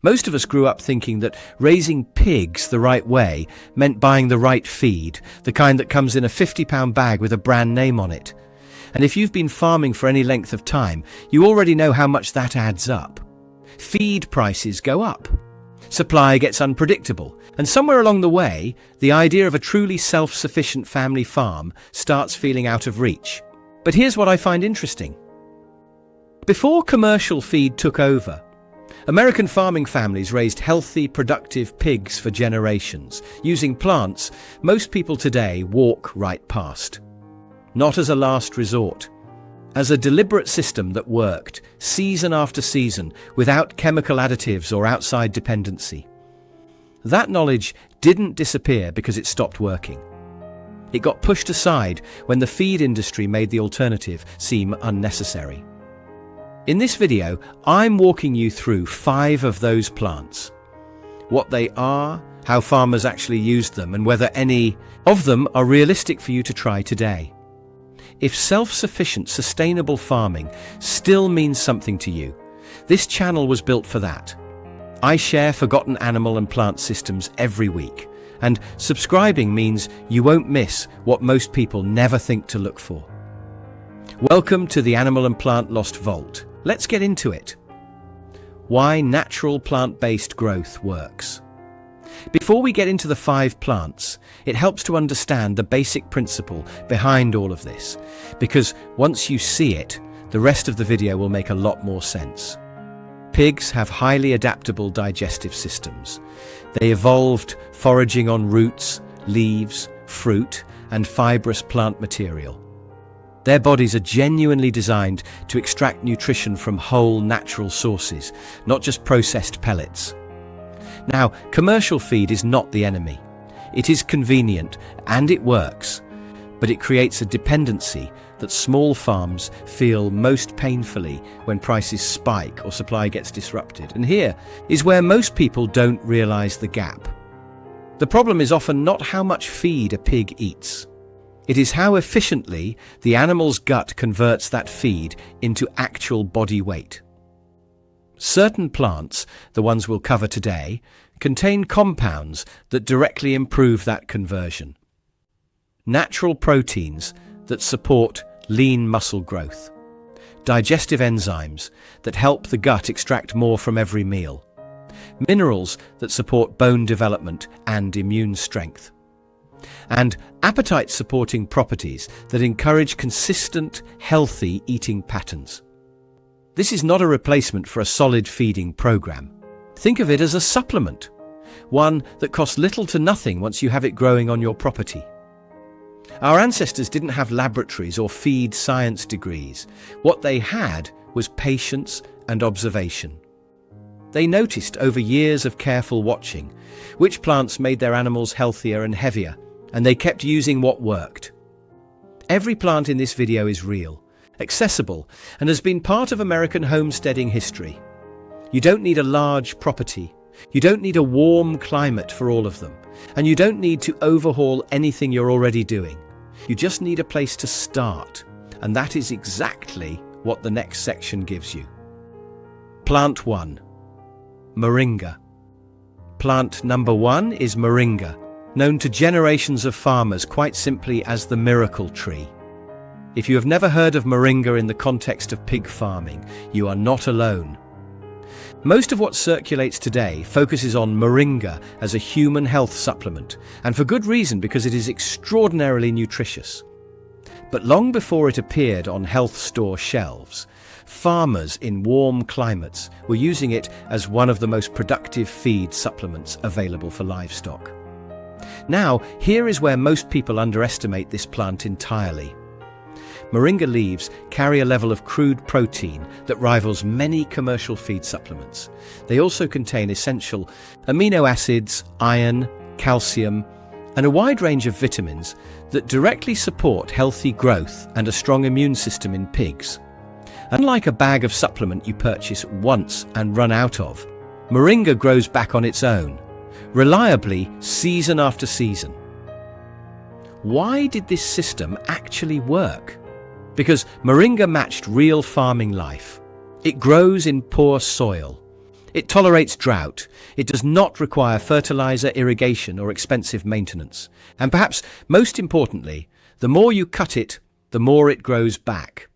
Most of us grew up thinking that raising pigs the right way meant buying the right feed, the kind that comes in a £50 bag with a brand name on it. And if you've been farming for any length of time, you already know how much that adds up. Feed prices go up. Supply gets unpredictable. And somewhere along the way, the idea of a truly self-sufficient family farm starts feeling out of reach. But here's what I find interesting. Before commercial feed took over, American farming families raised healthy, productive pigs for generations, using plants most people today walk right past. Not as a last resort, as a deliberate system that worked season after season without chemical additives or outside dependency. That knowledge didn't disappear because it stopped working. It got pushed aside when the feed industry made the alternative seem unnecessary. In this video, I'm walking you through 5 of those plants. What they are, how farmers actually used them, and whether any of them are realistic for you to try today. If self-sufficient, sustainable farming still means something to you, this channel was built for that. I share forgotten animal and plant systems every week, and subscribing means you won't miss what most people never think to look for. Welcome to the Animal and Plant Lost Vault. Let's get into it. Why natural plant-based growth works. Before we get into the 5 plants, it helps to understand the basic principle behind all of this, because once you see it, the rest of the video will make a lot more sense. Pigs have highly adaptable digestive systems. They evolved foraging on roots, leaves, fruit, and fibrous plant material. Their bodies are genuinely designed to extract nutrition from whole, natural sources, not just processed pellets. Now, commercial feed is not the enemy. It is convenient and it works, but it creates a dependency that small farms feel most painfully when prices spike or supply gets disrupted. And here is where most people don't realize the gap. The problem is often not how much feed a pig eats. It is how efficiently the animal's gut converts that feed into actual body weight. Certain plants, the ones we'll cover today, contain compounds that directly improve that conversion. Natural proteins that support lean muscle growth. Digestive enzymes that help the gut extract more from every meal. Minerals that support bone development and immune strength. And appetite-supporting properties that encourage consistent, healthy eating patterns. This is not a replacement for a solid feeding program. Think of it as a supplement, one that costs little to nothing once you have it growing on your property. Our ancestors didn't have laboratories or feed science degrees. What they had was patience and observation. They noticed over years of careful watching which plants made their animals healthier and heavier, and they kept using what worked. Every plant in this video is real, accessible, and has been part of American homesteading history. You don't need a large property, you don't need a warm climate for all of them, and you don't need to overhaul anything you're already doing. You just need a place to start, and that is exactly what the next section gives you. Plant 1. Moringa. Plant number 1 is Moringa, known to generations of farmers quite simply as the miracle tree. If you have never heard of Moringa in the context of pig farming, you are not alone. Most of what circulates today focuses on Moringa as a human health supplement, and for good reason, because it is extraordinarily nutritious. But long before it appeared on health store shelves, farmers in warm climates were using it as one of the most productive feed supplements available for livestock. Now, here is where most people underestimate this plant entirely. Moringa leaves carry a level of crude protein that rivals many commercial feed supplements. They also contain essential amino acids, iron, calcium, and a wide range of vitamins that directly support healthy growth and a strong immune system in pigs. Unlike a bag of supplement you purchase once and run out of, Moringa grows back on its own, reliably season after season. Why did this system actually work? Because Moringa matched real farming life. It grows in poor soil. It tolerates drought. It does not require fertilizer, irrigation, or expensive maintenance. And perhaps most importantly, the more you cut it, the more it grows back.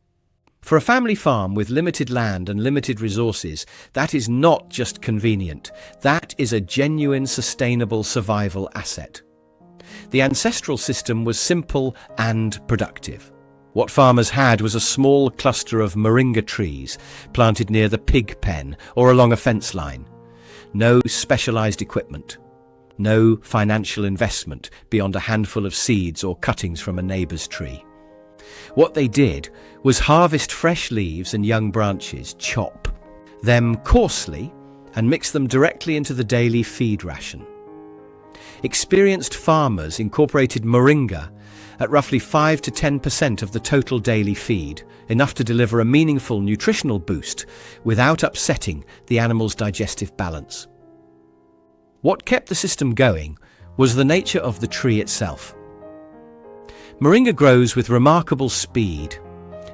For a family farm with limited land and limited resources, that is not just convenient. That is a genuine, sustainable survival asset. The ancestral system was simple and productive. What farmers had was a small cluster of Moringa trees planted near the pig pen or along a fence line. No specialized equipment. No financial investment beyond a handful of seeds or cuttings from a neighbor's tree. What they did was harvest fresh leaves and young branches, chop them coarsely, and mix them directly into the daily feed ration. Experienced farmers incorporated Moringa at roughly 5 to 10% of the total daily feed, enough to deliver a meaningful nutritional boost without upsetting the animal's digestive balance. What kept the system going was the nature of the tree itself. Moringa grows with remarkable speed.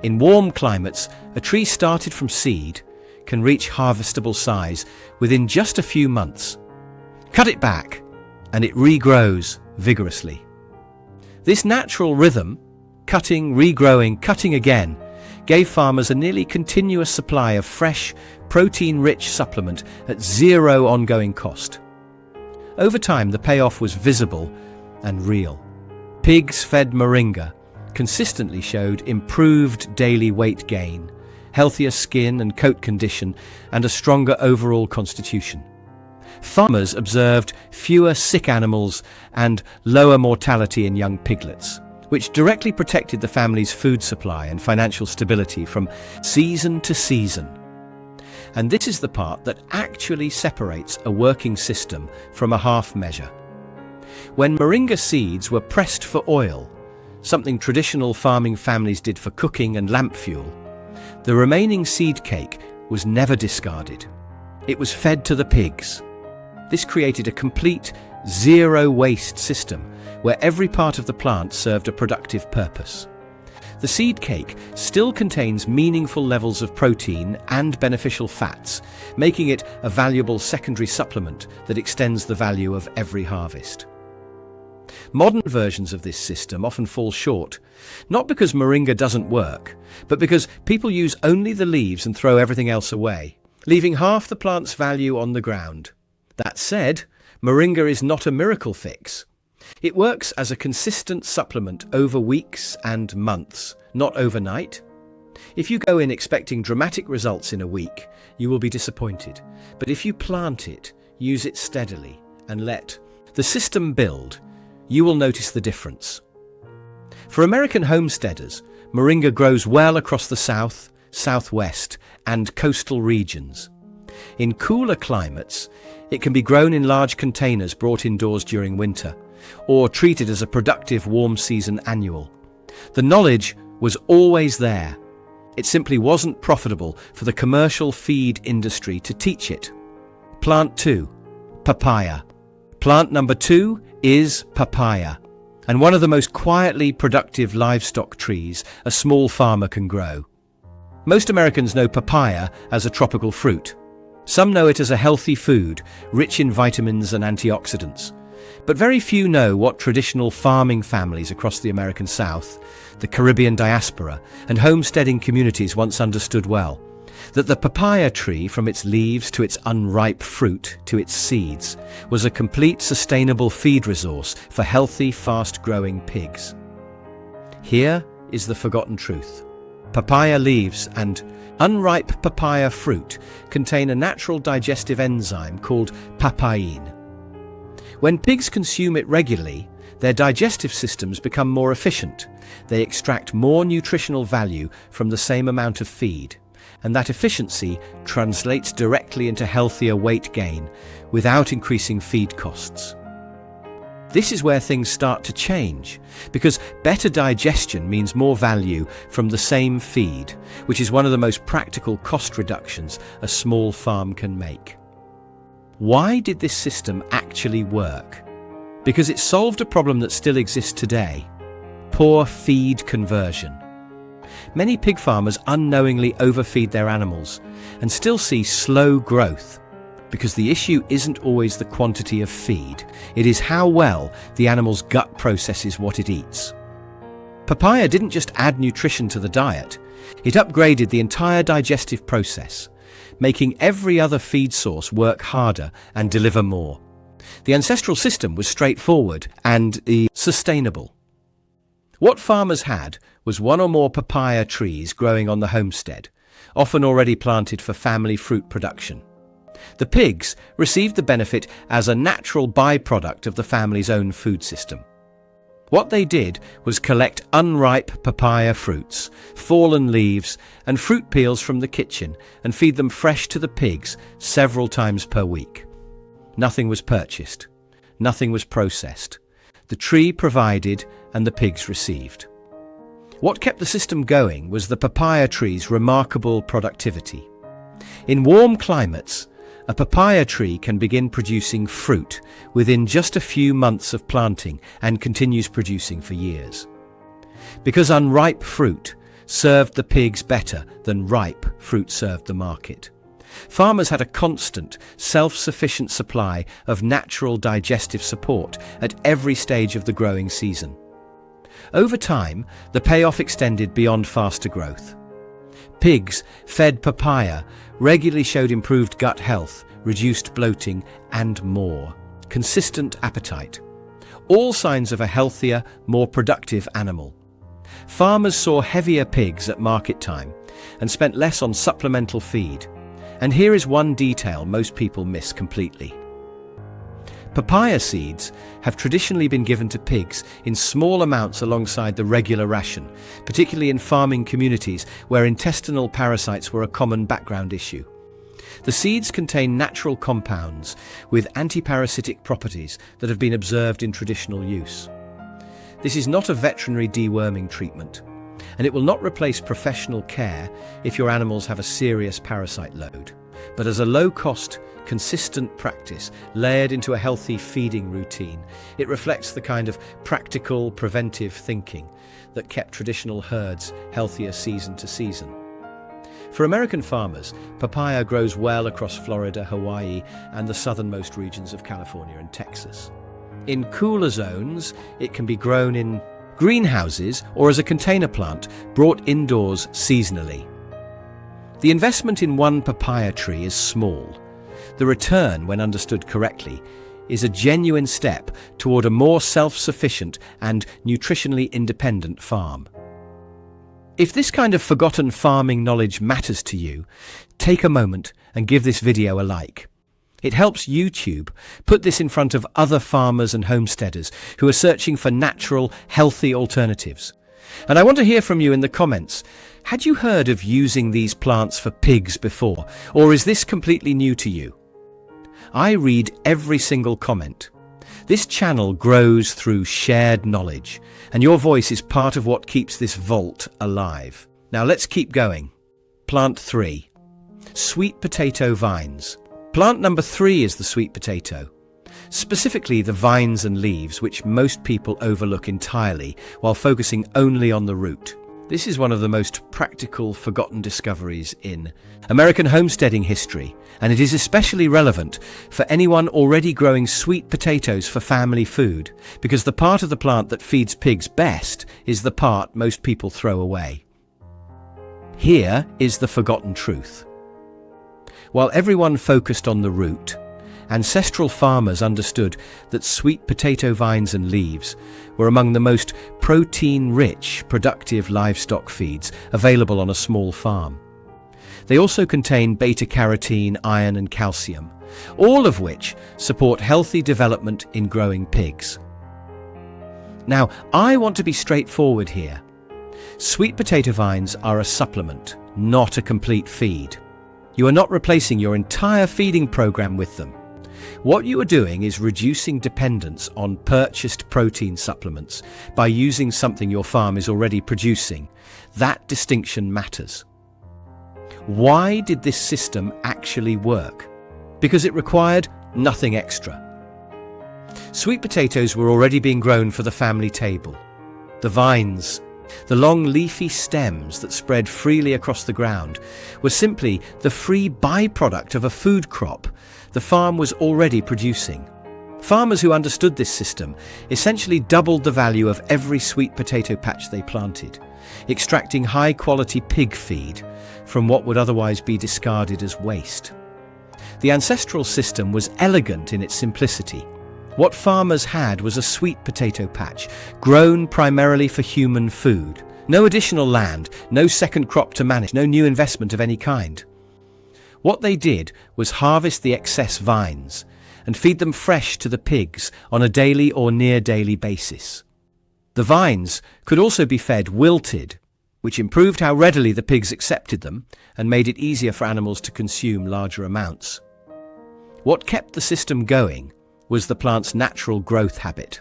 In warm climates, a tree started from seed can reach harvestable size within just a few months. Cut it back, and it regrows vigorously. This natural rhythm, cutting, regrowing, cutting again, gave farmers a nearly continuous supply of fresh, protein-rich supplement at zero ongoing cost. Over time, the payoff was visible and real. Pigs fed Moringa consistently showed improved daily weight gain, healthier skin and coat condition, and a stronger overall constitution. Farmers observed fewer sick animals and lower mortality in young piglets, which directly protected the family's food supply and financial stability from season to season. And this is the part that actually separates a working system from a half measure. When Moringa seeds were pressed for oil, something traditional farming families did for cooking and lamp fuel, the remaining seed cake was never discarded. It was fed to the pigs. This created a complete zero-waste system where every part of the plant served a productive purpose. The seed cake still contains meaningful levels of protein and beneficial fats, making it a valuable secondary supplement that extends the value of every harvest. Modern versions of this system often fall short, not because Moringa doesn't work, but because people use only the leaves and throw everything else away, leaving half the plant's value on the ground. That said, Moringa is not a miracle fix. It works as a consistent supplement over weeks and months, not overnight. If you go in expecting dramatic results in a week, you will be disappointed. But if you plant it, use it steadily, and let the system build, you will notice the difference. For American homesteaders, Moringa grows well across the south, southwest, and coastal regions. In cooler climates, it can be grown in large containers brought indoors during winter, or treated as a productive warm season annual. The knowledge was always there. It simply wasn't profitable for the commercial feed industry to teach it. Plant 2. Papaya. Plant number 2 is papaya, and one of the most quietly productive livestock trees a small farmer can grow. Most Americans know papaya as a tropical fruit. Some know it as a healthy food, rich in vitamins and antioxidants. But very few know what traditional farming families across the American South, the Caribbean diaspora, and homesteading communities once understood well. That the papaya tree, from its leaves to its unripe fruit to its seeds, was a complete sustainable feed resource for healthy, fast-growing pigs. Here is the forgotten truth. Papaya leaves and unripe papaya fruit contain a natural digestive enzyme called papain. When pigs consume it regularly, their digestive systems become more efficient. They extract more nutritional value from the same amount of feed, and that efficiency translates directly into healthier weight gain without increasing feed costs. This is where things start to change, because better digestion means more value from the same feed, which is one of the most practical cost reductions a small farm can make. Why did this system actually work? Because it solved a problem that still exists today: poor feed conversion. Many pig farmers unknowingly overfeed their animals and still see slow growth. Because the issue isn't always the quantity of feed, it is how well the animal's gut processes what it eats. Papaya didn't just add nutrition to the diet, it upgraded the entire digestive process, making every other feed source work harder and deliver more. The ancestral system was straightforward and sustainable. What farmers had was one or more papaya trees growing on the homestead, often already planted for family fruit production. The pigs received the benefit as a natural byproduct of the family's own food system. What they did was collect unripe papaya fruits, fallen leaves, and fruit peels from the kitchen and feed them fresh to the pigs several times per week. Nothing was purchased. Nothing was processed. The tree provided and the pigs received. What kept the system going was the papaya tree's remarkable productivity. In warm climates, a papaya tree can begin producing fruit within just a few months of planting and continues producing for years. Because unripe fruit served the pigs better than ripe fruit served the market, farmers had a constant, self-sufficient supply of natural digestive support at every stage of the growing season. Over time, the payoff extended beyond faster growth. Pigs fed papaya regularly showed improved gut health, reduced bloating, and more. Consistent appetite. All signs of a healthier, more productive animal. Farmers saw heavier pigs at market time and spent less on supplemental feed. And here is one detail most people miss completely. Papaya seeds have traditionally been given to pigs in small amounts alongside the regular ration, particularly in farming communities where intestinal parasites were a common background issue. The seeds contain natural compounds with antiparasitic properties that have been observed in traditional use. This is not a veterinary deworming treatment, and it will not replace professional care if your animals have a serious parasite load, but as a low-cost, consistent practice layered into a healthy feeding routine, it reflects the kind of practical, preventive thinking that kept traditional herds healthier season to season. For American farmers, papaya grows well across Florida, Hawaii, and the southernmost regions of California and Texas. In cooler zones, it can be grown in greenhouses or as a container plant brought indoors seasonally. The investment in one papaya tree is small. The return, when understood correctly, is a genuine step toward a more self-sufficient and nutritionally independent farm. If this kind of forgotten farming knowledge matters to you, take a moment and give this video a like. It helps YouTube put this in front of other farmers and homesteaders who are searching for natural, healthy alternatives. And I want to hear from you in the comments. Had you heard of using these plants for pigs before, or is this completely new to you? I read every single comment. This channel grows through shared knowledge, and your voice is part of what keeps this vault alive. Now let's keep going. Plant 3. Sweet potato vines. Plant number 3 is the sweet potato. Specifically the vines and leaves, which most people overlook entirely while focusing only on the root. This is one of the most practical, forgotten discoveries in American homesteading history, and it is especially relevant for anyone already growing sweet potatoes for family food, because the part of the plant that feeds pigs best is the part most people throw away. Here is the forgotten truth. While everyone focused on the root, ancestral farmers understood that sweet potato vines and leaves were among the most protein-rich, productive livestock feeds available on a small farm. They also contain beta-carotene, iron and calcium, all of which support healthy development in growing pigs. Now, I want to be straightforward here. Sweet potato vines are a supplement, not a complete feed. You are not replacing your entire feeding program with them. What you are doing is reducing dependence on purchased protein supplements by using something your farm is already producing. That distinction matters. Why did this system actually work? Because it required nothing extra. Sweet potatoes were already being grown for the family table. The vines The long leafy stems that spread freely across the ground were simply the free byproduct of a food crop the farm was already producing. Farmers who understood this system essentially doubled the value of every sweet potato patch they planted, extracting high-quality pig feed from what would otherwise be discarded as waste. The ancestral system was elegant in its simplicity. What farmers had was a sweet potato patch, grown primarily for human food. No additional land, no second crop to manage, no new investment of any kind. What they did was harvest the excess vines and feed them fresh to the pigs on a daily or near-daily basis. The vines could also be fed wilted, which improved how readily the pigs accepted them and made it easier for animals to consume larger amounts. What kept the system going was the plant's natural growth habit.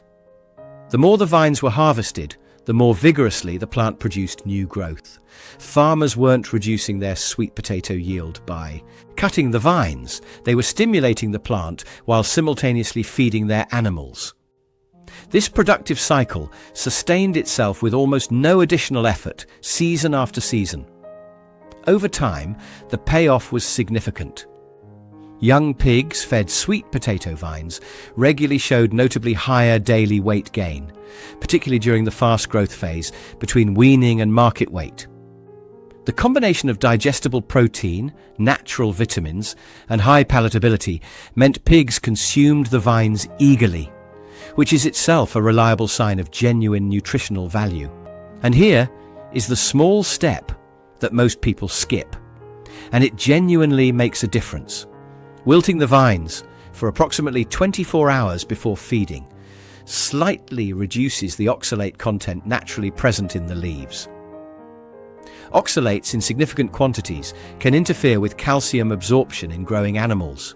The more the vines were harvested, the more vigorously the plant produced new growth. Farmers weren't reducing their sweet potato yield by cutting the vines. They were stimulating the plant while simultaneously feeding their animals. This productive cycle sustained itself with almost no additional effort, season after season. Over time, the payoff was significant. Young pigs fed sweet potato vines regularly showed notably higher daily weight gain, particularly during the fast growth phase between weaning and market weight. The combination of digestible protein, natural vitamins, and high palatability meant pigs consumed the vines eagerly, which is itself a reliable sign of genuine nutritional value. And here is the small step that most people skip, and it genuinely makes a difference. Wilting the vines for approximately 24 hours before feeding slightly reduces the oxalate content naturally present in the leaves. Oxalates in significant quantities can interfere with calcium absorption in growing animals.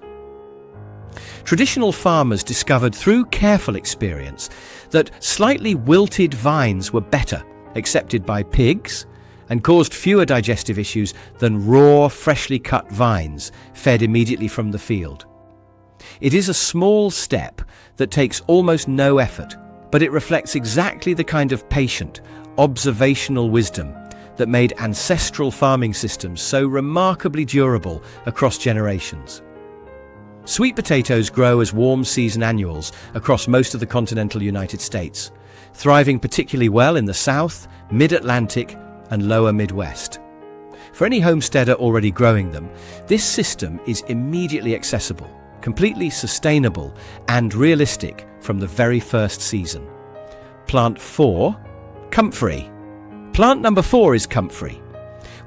Traditional farmers discovered through careful experience that slightly wilted vines were better accepted by pigs and caused fewer digestive issues than raw, freshly cut vines fed immediately from the field. It is a small step that takes almost no effort, but it reflects exactly the kind of patient, observational wisdom that made ancestral farming systems so remarkably durable across generations. Sweet potatoes grow as warm season annuals across most of the continental United States, thriving particularly well in the South, Mid-Atlantic, and lower Midwest. For any homesteader already growing them, this system is immediately accessible, completely sustainable, and realistic from the very first season. Plant 4, Comfrey. Plant number 4 is Comfrey,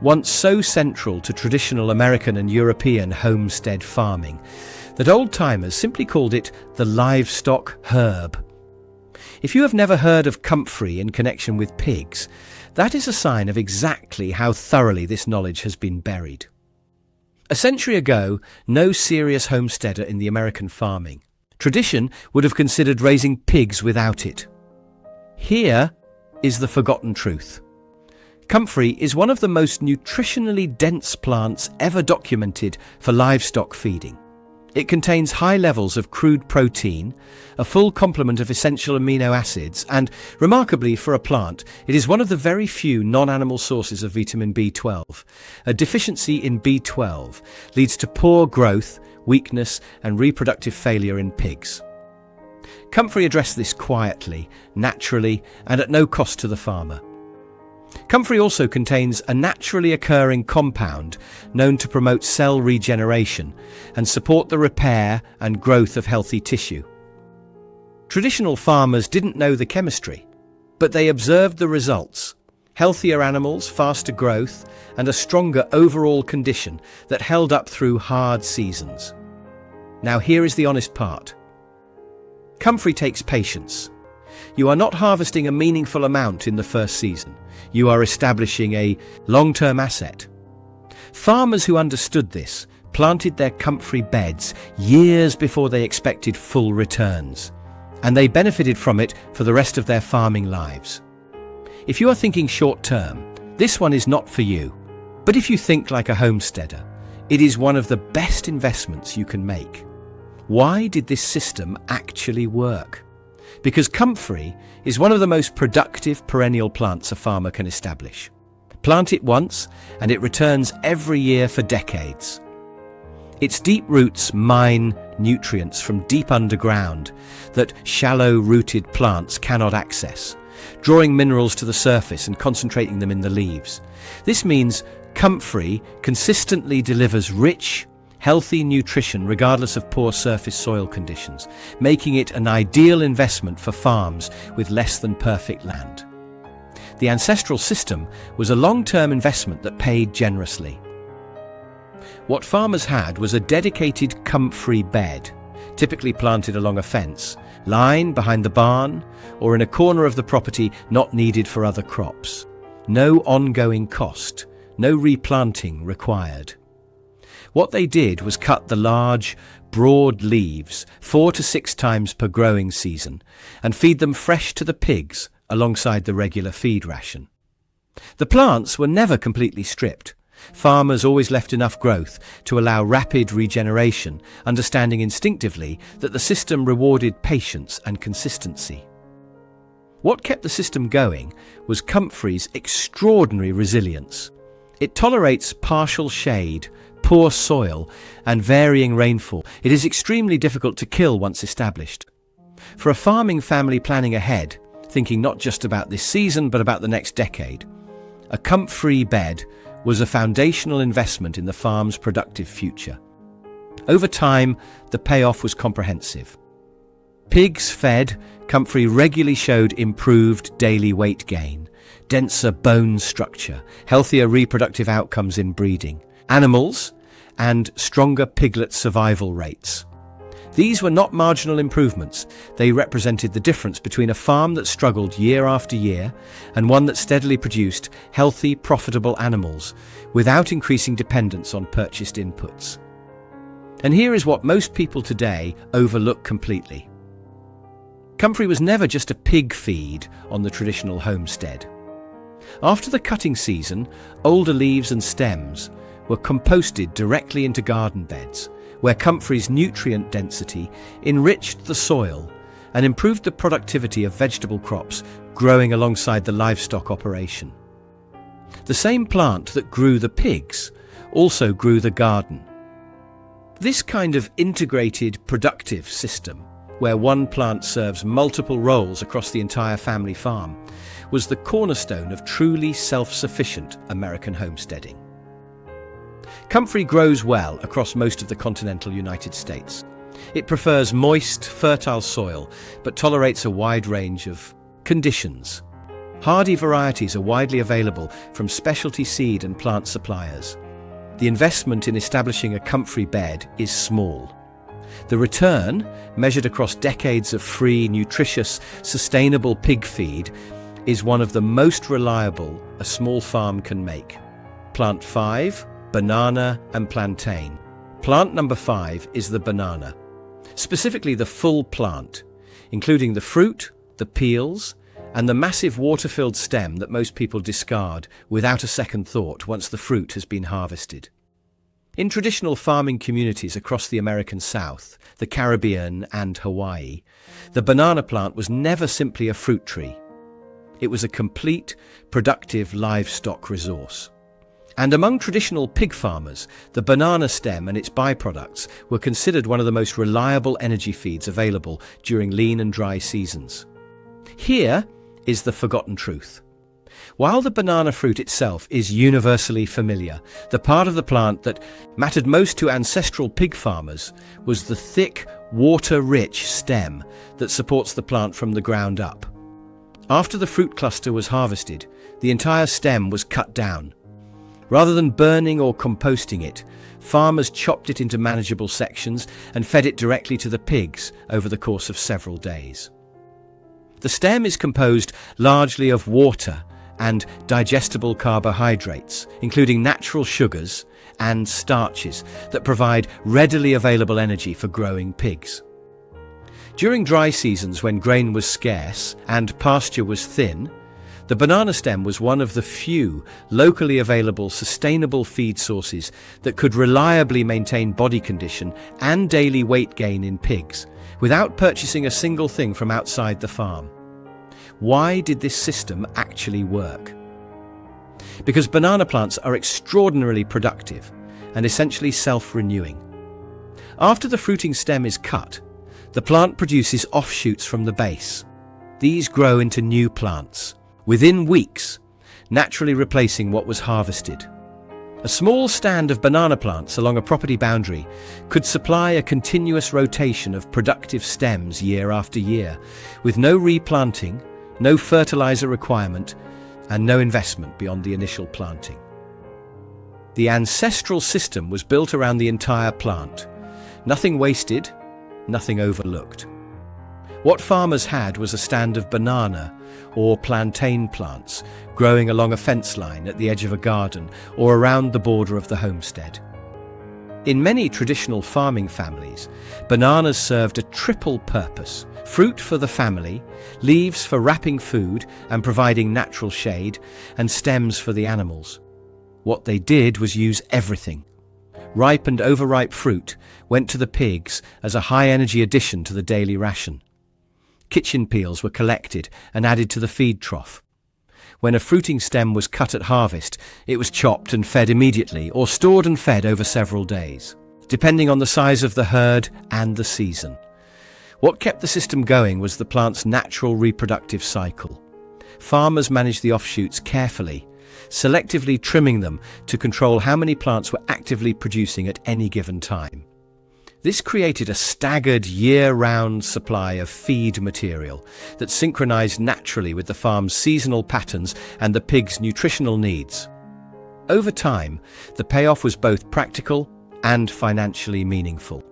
once so central to traditional American and European homestead farming that old-timers simply called it the livestock herb. If you have never heard of Comfrey in connection with pigs, that is a sign of exactly how thoroughly this knowledge has been buried. A century ago, no serious homesteader in the American farming tradition would have considered raising pigs without it. Here is the forgotten truth. Comfrey is one of the most nutritionally dense plants ever documented for livestock feeding. It contains high levels of crude protein, a full complement of essential amino acids, and, remarkably for a plant, it is one of the very few non-animal sources of vitamin B12. A deficiency in B12 leads to poor growth, weakness, and reproductive failure in pigs. Comfrey addressed this quietly, naturally, and at no cost to the farmer. Comfrey also contains a naturally occurring compound known to promote cell regeneration and support the repair and growth of healthy tissue. Traditional farmers didn't know the chemistry, but they observed the results: healthier animals, faster growth, and a stronger overall condition that held up through hard seasons. Now here is the honest part. Comfrey takes patience. You are not harvesting a meaningful amount in the first season. You are establishing a long-term asset. Farmers who understood this planted their Comfrey beds years before they expected full returns, and they benefited from it for the rest of their farming lives. If you are thinking short-term, this one is not for you. But if you think like a homesteader, it is one of the best investments you can make. Why did this system actually work? Because comfrey is one of the most productive perennial plants a farmer can establish. Plant it once and it returns every year for decades. Its deep roots mine nutrients from deep underground that shallow-rooted plants cannot access, drawing minerals to the surface and concentrating them in the leaves. This means comfrey consistently delivers rich, healthy nutrition regardless of poor surface soil conditions, making it an ideal investment for farms with less than perfect land. The ancestral system was a long-term investment that paid generously. What farmers had was a dedicated comfrey bed, typically planted along a fence, line behind the barn, or in a corner of the property not needed for other crops. No ongoing cost, no replanting required. What they did was cut the large, broad leaves 4 to 6 times per growing season and feed them fresh to the pigs alongside the regular feed ration. The plants were never completely stripped. Farmers always left enough growth to allow rapid regeneration, understanding instinctively that the system rewarded patience and consistency. What kept the system going was comfrey's extraordinary resilience. It tolerates partial shade, poor soil, and varying rainfall. It is extremely difficult to kill once established. For a farming family planning ahead, thinking not just about this season but about the next decade, a comfrey bed was a foundational investment in the farm's productive future. Over time, the payoff was comprehensive. Pigs fed, comfrey regularly showed improved daily weight gain, denser bone structure, healthier reproductive outcomes in breeding, animals, and stronger piglet survival rates. These were not marginal improvements. They represented the difference between a farm that struggled year after year and one that steadily produced healthy, profitable animals without increasing dependence on purchased inputs. And here is what most people today overlook completely. Comfrey was never just a pig feed on the traditional homestead. After the cutting season, older leaves and stems were composted directly into garden beds, where comfrey's nutrient density enriched the soil and improved the productivity of vegetable crops growing alongside the livestock operation. The same plant that grew the pigs also grew the garden. This kind of integrated productive system, where one plant serves multiple roles across the entire family farm, was the cornerstone of truly self-sufficient American homesteading. Comfrey grows well across most of the continental United States. It prefers moist, fertile soil, but tolerates a wide range of conditions. Hardy varieties are widely available from specialty seed and plant suppliers. The investment in establishing a comfrey bed is small. The return, measured across decades of free, nutritious, sustainable pig feed, is one of the most reliable a small farm can make. Plant 5, banana and plantain. Plant number 5 is the banana, specifically the full plant, including the fruit, the peels, and the massive water-filled stem that most people discard without a second thought once the fruit has been harvested. In traditional farming communities across the American South, the Caribbean and Hawaii, the banana plant was never simply a fruit tree. It was a complete, productive livestock resource. And among traditional pig farmers, the banana stem and its byproducts were considered one of the most reliable energy feeds available during lean and dry seasons. Here is the forgotten truth. While the banana fruit itself is universally familiar, the part of the plant that mattered most to ancestral pig farmers was the thick, water-rich stem that supports the plant from the ground up. After the fruit cluster was harvested, the entire stem was cut down. Rather than burning or composting it, farmers chopped it into manageable sections and fed it directly to the pigs over the course of several days. The stem is composed largely of water and digestible carbohydrates, including natural sugars and starches that provide readily available energy for growing pigs. During dry seasons when grain was scarce and pasture was thin, The banana stem was one of the few locally available sustainable feed sources that could reliably maintain body condition and daily weight gain in pigs without purchasing a single thing from outside the farm. Why did this system actually work? Because banana plants are extraordinarily productive and essentially self-renewing. After the fruiting stem is cut, the plant produces offshoots from the base. These grow into new plants, within weeks, naturally replacing what was harvested. A small stand of banana plants along a property boundary could supply a continuous rotation of productive stems year after year, with no replanting, no fertilizer requirement, and no investment beyond the initial planting. The ancestral system was built around the entire plant. Nothing wasted, nothing overlooked. What farmers had was a stand of banana or plantain plants growing along a fence line at the edge of a garden or around the border of the homestead. In many traditional farming families, bananas served a triple purpose: fruit for the family, leaves for wrapping food and providing natural shade, and stems for the animals. What they did was use everything. Ripe and overripe fruit went to the pigs as a high-energy addition to the daily ration. Kitchen peels were collected and added to the feed trough. When a fruiting stem was cut at harvest, it was chopped and fed immediately, or stored and fed over several days, depending on the size of the herd and the season. What kept the system going was the plant's natural reproductive cycle. Farmers managed the offshoots carefully, selectively trimming them to control how many plants were actively producing at any given time. This created a staggered year-round supply of feed material that synchronized naturally with the farm's seasonal patterns and the pigs' nutritional needs. Over time, the payoff was both practical and financially meaningful.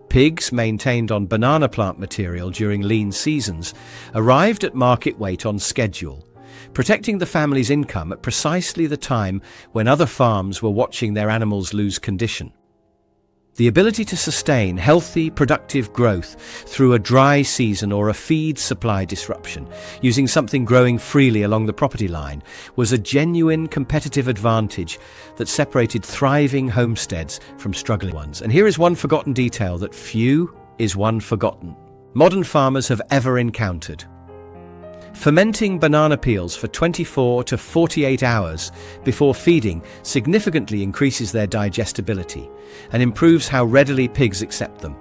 Pigs maintained on banana plant material during lean seasons arrived at market weight on schedule, protecting the family's income at precisely the time when other farms were watching their animals lose condition. The ability to sustain healthy, productive growth through a dry season or a feed supply disruption, using something growing freely along the property line, was a genuine competitive advantage that separated thriving homesteads from struggling ones. And here is one forgotten detail that few is one forgotten modern farmers have ever encountered. Fermenting banana peels for 24 to 48 hours before feeding significantly increases their digestibility and improves how readily pigs accept them.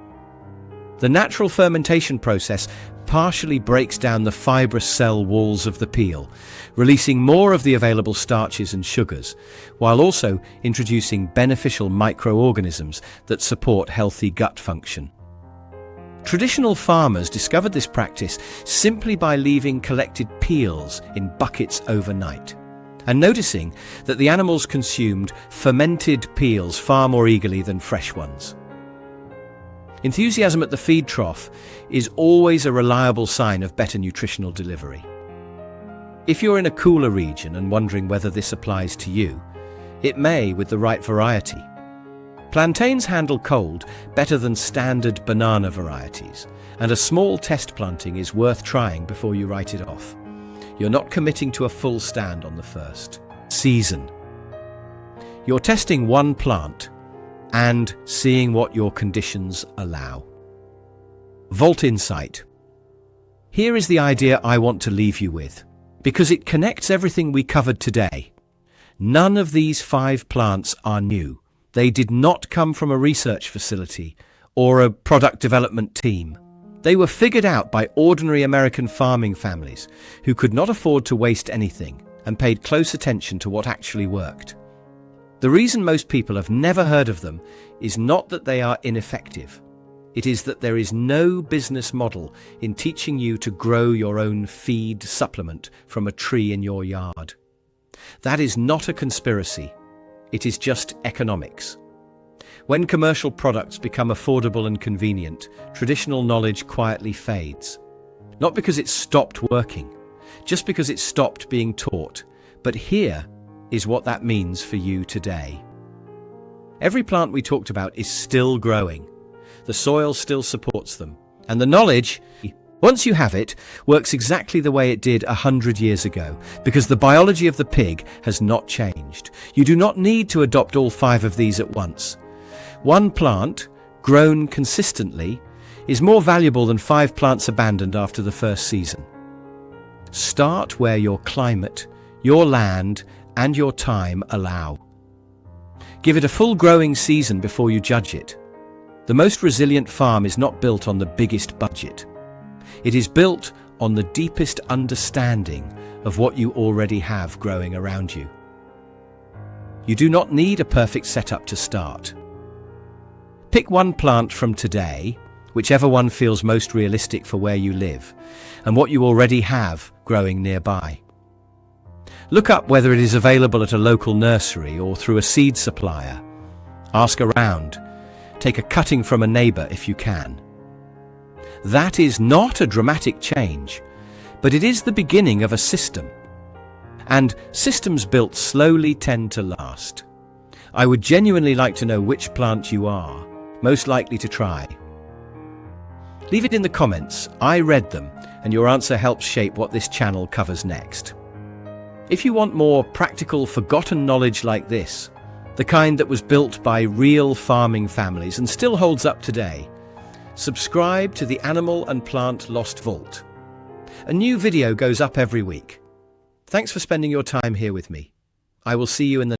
The natural fermentation process partially breaks down the fibrous cell walls of the peel, releasing more of the available starches and sugars, while also introducing beneficial microorganisms that support healthy gut function. Traditional farmers discovered this practice simply by leaving collected peels in buckets overnight, and noticing that the animals consumed fermented peels far more eagerly than fresh ones. Enthusiasm at the feed trough is always a reliable sign of better nutritional delivery. If you're in a cooler region and wondering whether this applies to you, it may with the right variety. Plantains handle cold better than standard banana varieties, and a small test planting is worth trying before you write it off. You're not committing to a full stand on the first season. You're testing one plant and seeing what your conditions allow. Vault Insight. Here is the idea I want to leave you with, because it connects everything we covered today. None of these 5 plants are new. They did not come from a research facility or a product development team. They were figured out by ordinary American farming families who could not afford to waste anything and paid close attention to what actually worked. The reason most people have never heard of them is not that they are ineffective. It is that there is no business model in teaching you to grow your own feed supplement from a tree in your yard. That is not a conspiracy. It is just economics. When commercial products become affordable and convenient, traditional knowledge quietly fades. Not because it stopped working, just because it stopped being taught. But here is what that means for you today. Every plant we talked about is still growing. The soil still supports them, and the knowledge Once you have it, works exactly the way it did 100 years ago, because the biology of the pig has not changed. You do not need to adopt all 5 of these at once. One plant, grown consistently, is more valuable than 5 plants abandoned after the first season. Start where your climate, your land, and your time allow. Give it a full growing season before you judge it. The most resilient farm is not built on the biggest budget. It is built on the deepest understanding of what you already have growing around you. You do not need a perfect setup to start. Pick one plant from today, whichever one feels most realistic for where you live, and what you already have growing nearby. Look up whether it is available at a local nursery or through a seed supplier. Ask around. Take a cutting from a neighbour if you can. That is not a dramatic change, but it is the beginning of a system. And systems built slowly tend to last. I would genuinely like to know which plant you are most likely to try. Leave it in the comments. I read them, and your answer helps shape what this channel covers next. If you want more practical, forgotten knowledge like this, the kind that was built by real farming families and still holds up today, subscribe to the Animal and Plant Lost Vault. A new video goes up every week. Thanks for spending your time here with me. I will see you in the